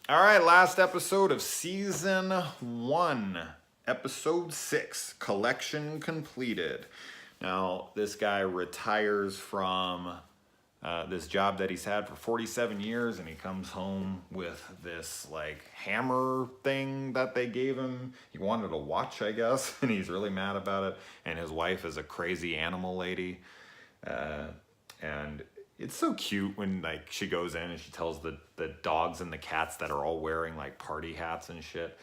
All right, last episode of season 1, episode 6, collection completed. Now, this guy retires from this job that he's had for 47 years, and he comes home with this like hammer thing that they gave him. He wanted a watch, I guess, and he's really mad about it. And his wife is a crazy animal lady. And it's so cute when like she goes in and she tells the dogs and the cats that are all wearing like party hats and shit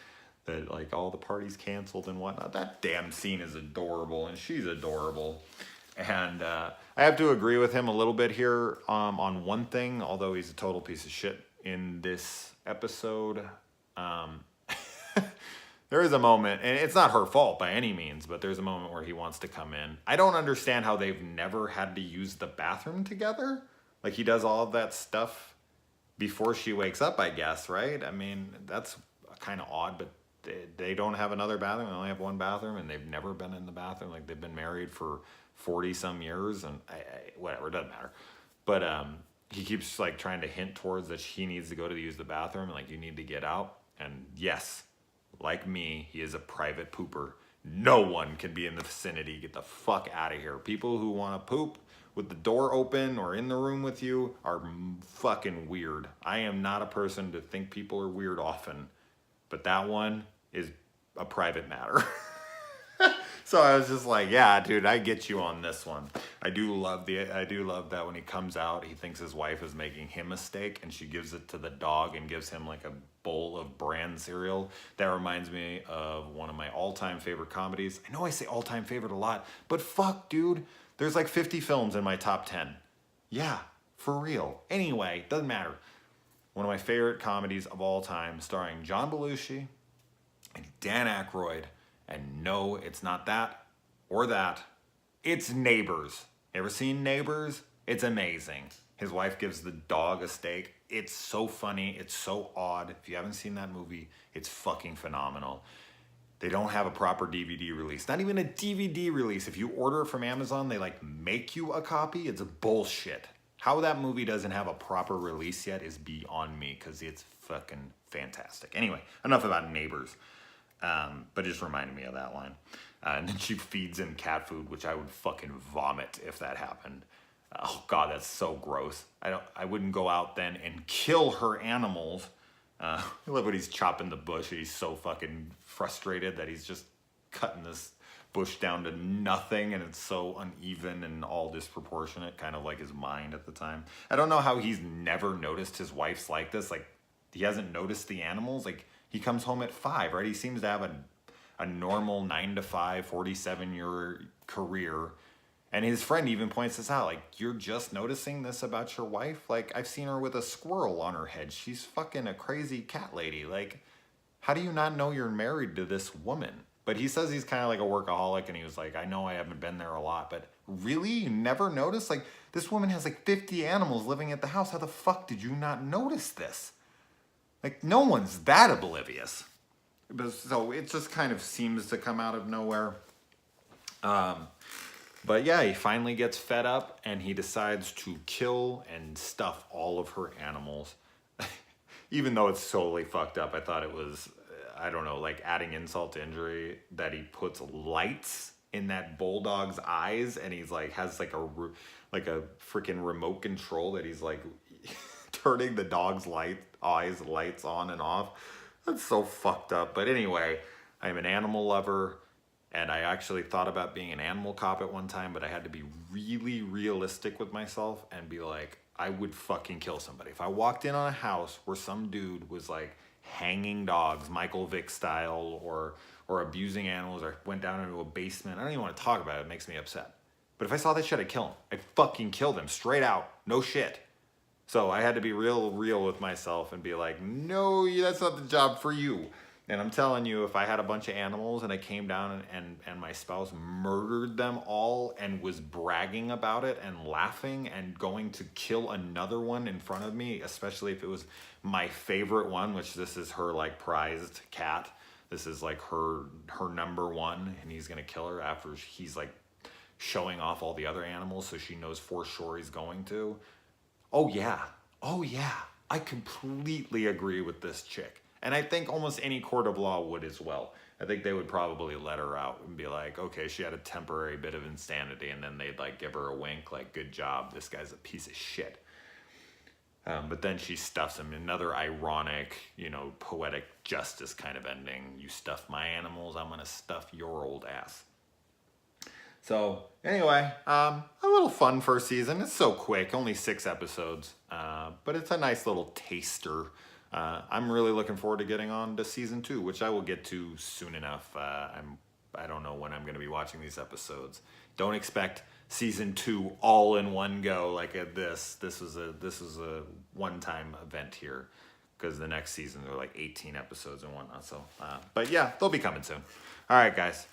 that like all the parties canceled and whatnot. That damn scene is adorable, and she's adorable. And I have to agree with him a little bit here on one thing, although he's a total piece of shit in this episode. Um, there is a moment, and it's not her fault by any means, but there's a moment where he wants to come in. I don't understand how they've never had to use the bathroom together. Like, he does all of that stuff before she wakes up, I guess, right? I mean, that's kind of odd, but they don't have another bathroom. They only have one bathroom, and they've never been in the bathroom. Like, they've been married for 40-some years, and whatever, it doesn't matter. But he keeps, like, trying to hint towards that he needs to go to use the bathroom, and, like, you need to get out. And yes, like me, he is a private pooper. No one can be in the vicinity. Get the fuck out of here. People who want to poop with the door open or in the room with you are fucking weird. I am not a person to think people are weird often, but that one is a private matter. So I was just like, yeah, dude, I get you on this one. I do love that when he comes out, he thinks his wife is making him a steak, and she gives it to the dog and gives him like a bowl of bran cereal. That reminds me of one of my all-time favorite comedies. I know I say all-time favorite a lot, but fuck, dude, there's like 50 films in my top 10. Yeah, for real. Anyway, doesn't matter. One of my favorite comedies of all time, starring John Belushi and Dan Aykroyd. And no, it's not that or that. It's Neighbors. Ever seen Neighbors? It's amazing. His wife gives the dog a steak. It's so funny. It's so odd. If you haven't seen that movie, it's fucking phenomenal. They don't have a proper DVD release. Not even a DVD release. If you order it from Amazon, they like make you a copy. It's bullshit. How that movie doesn't have a proper release yet is beyond me, because it's fucking fantastic. Anyway, enough about Neighbors. But it just reminded me of that line. And then she feeds him cat food, which I would fucking vomit if that happened. Oh God, that's so gross. I wouldn't go out then and kill her animals. I love when he's chopping the bush. He's so fucking frustrated that he's just cutting this bush down to nothing, and it's so uneven and all disproportionate, kind of like his mind at the time. I don't know how he's never noticed his wife's like this. Like, he hasn't noticed the animals. Like, he comes home at 5, right? He seems to have a normal 9 to 5, 47-year career. And his friend even points this out. Like, you're just noticing this about your wife? Like, I've seen her with a squirrel on her head. She's fucking a crazy cat lady. Like, how do you not know you're married to this woman? But he says he's kind of like a workaholic, and he was like, I know I haven't been there a lot, but really? You never noticed? Like, this woman has like 50 animals living at the house. How the fuck did you not notice this? Like, no one's that oblivious. But, so it just kind of seems to come out of nowhere. But yeah, he finally gets fed up, and he decides to kill and stuff all of her animals. Even though it's totally fucked up, I thought it was, I don't know, like adding insult to injury that he puts lights in that bulldog's eyes, and he's like, has like a freaking remote control that he's like turning the dog's lights on and off. That's so fucked up. But anyway, I'm an animal lover, and I actually thought about being an animal cop at one time, but I had to be really realistic with myself and be like, I would fucking kill somebody. If I walked in on a house where some dude was like hanging dogs, Michael Vick style, or abusing animals, or went down into a basement, I don't even want to talk about it. It makes me upset. But if I saw that shit, I'd kill him. I'd fucking kill them straight out. No shit. So I had to be real with myself and be like, no, that's not the job for you. And I'm telling you, if I had a bunch of animals and I came down and my spouse murdered them all and was bragging about it and laughing and going to kill another one in front of me, especially if it was my favorite one, which this is her like prized cat. This is like her number one, and he's going to kill her after he's like showing off all the other animals so she knows for sure he's going to. Oh yeah, I completely agree with this chick. And I think almost any court of law would as well. I think they would probably let her out and be like, okay, she had a temporary bit of insanity, and then they'd like give her a wink, like, good job, this guy's a piece of shit. But then she stuffs him. Another ironic, poetic justice kind of ending. You stuff my animals, I'm gonna stuff your old ass. So anyway, a little fun first season. It's so quick, only 6 episodes, but it's a nice little taster. I'm really looking forward to getting on to season 2, which I will get to soon enough. I don't know when I'm going to be watching these episodes. Don't expect season 2 all in one go like at this. This was a one-time event here, because the next season there are like 18 episodes and whatnot. So, but yeah, they'll be coming soon. All right, guys.